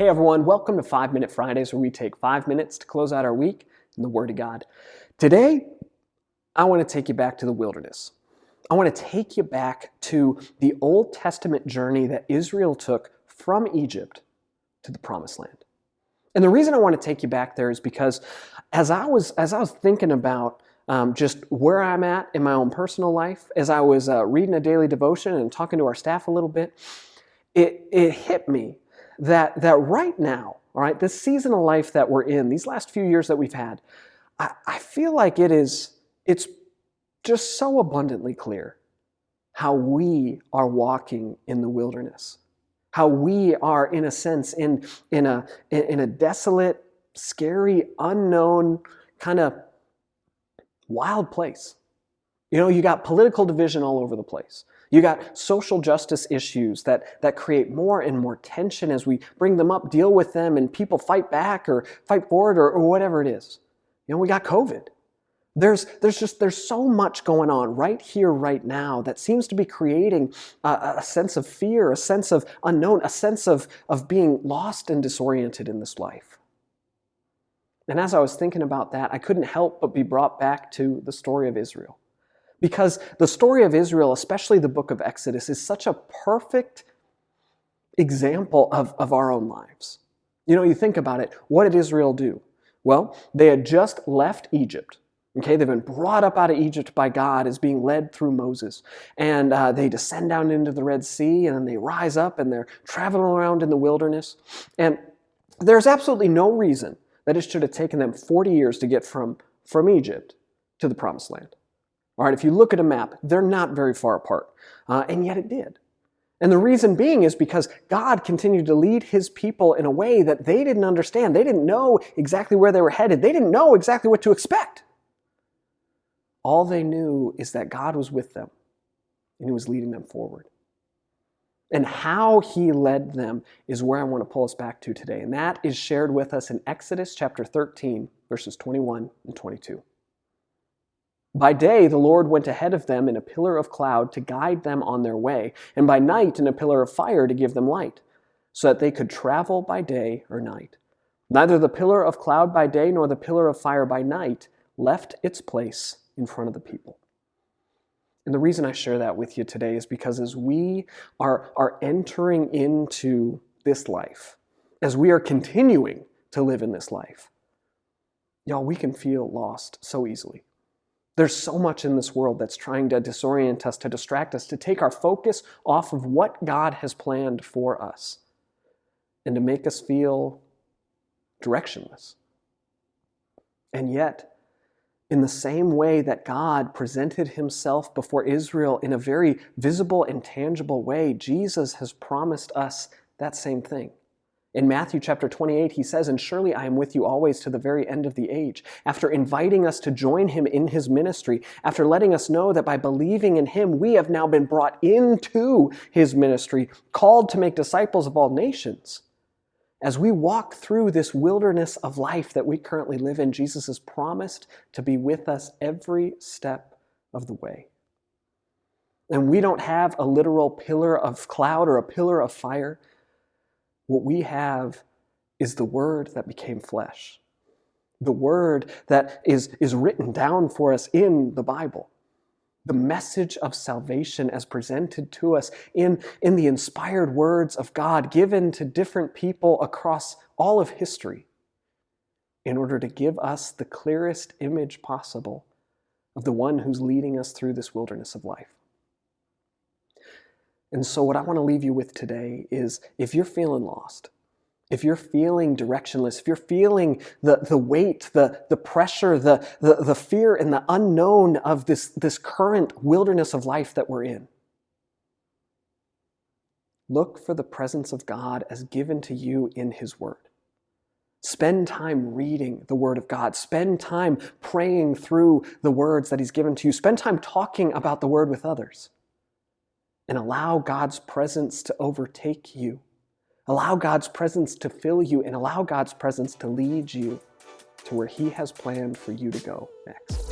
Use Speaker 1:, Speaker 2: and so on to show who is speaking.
Speaker 1: Hey everyone, welcome to 5 Minute Fridays, where we take 5 minutes to close out our week in the Word of God. Today, I want to take you back to the wilderness. I want to take you back to the Old Testament journey that Israel took from Egypt to the Promised Land. And the reason I want to take you back there is because as I was thinking about just where I'm at in my own personal life, as I was reading a daily devotion and talking to our staff a little bit, it hit me that right now, all right, this season of life that we're in, these last few years that we've had, I feel like it's just so abundantly clear how we are walking in the wilderness, how we are, in a sense, in a desolate, scary, unknown, kind of wild place. You know, you got political division all over the place. You got social justice issues that create more and more tension as we bring them up, deal with them, and people fight back or fight forward or whatever it is. You know, we got COVID. There's so much going on right here, right now, that seems to be creating a sense of fear, a sense of unknown, a sense of being lost and disoriented in this life. And as I was thinking about that, I couldn't help but be brought back to the story of Israel. Because the story of Israel, especially the book of Exodus, is such a perfect example of our own lives. You know, you think about it, what did Israel do? Well, they had just left Egypt. Okay, they've been brought up out of Egypt by God as being led through Moses. And they descend down into the Red Sea, and then they rise up and they're traveling around in the wilderness. And there's absolutely no reason that it should have taken them 40 years to get from Egypt to the Promised Land. All right, if you look at a map, they're not very far apart, and yet it did. And the reason being is because God continued to lead his people in a way that they didn't understand. They didn't know exactly where they were headed. They didn't know exactly what to expect. All they knew is that God was with them, and he was leading them forward. And how he led them is where I want to pull us back to today, and that is shared with us in Exodus chapter 13, verses 21 and 22. By day, the Lord went ahead of them in a pillar of cloud to guide them on their way, and by night in a pillar of fire to give them light, so that they could travel by day or night. Neither the pillar of cloud by day nor the pillar of fire by night left its place in front of the people. And the reason I share that with you today is because as we are entering into this life, as we are continuing to live in this life, y'all, we can feel lost so easily. There's so much in this world that's trying to disorient us, to distract us, to take our focus off of what God has planned for us, and to make us feel directionless. And yet, in the same way that God presented himself before Israel in a very visible and tangible way, Jesus has promised us that same thing. In Matthew chapter 28, he says, "And surely I am with you always to the very end of the age." After inviting us to join him in his ministry, after letting us know that by believing in him, we have now been brought into his ministry, called to make disciples of all nations. As we walk through this wilderness of life that we currently live in, Jesus has promised to be with us every step of the way. And we don't have a literal pillar of cloud or a pillar of fire. What we have is the Word that became flesh. The Word that is written down for us in the Bible. The message of salvation as presented to us in the inspired words of God given to different people across all of history in order to give us the clearest image possible of the one who's leading us through this wilderness of life. And so what I want to leave you with today is, if you're feeling lost, if you're feeling directionless, if you're feeling the weight, the pressure, the fear and the unknown of this current wilderness of life that we're in, look for the presence of God as given to you in his word. Spend time reading the word of God. Spend time praying through the words that he's given to you. Spend time talking about the word with others. And allow God's presence to overtake you. Allow God's presence to fill you, and allow God's presence to lead you to where he has planned for you to go next.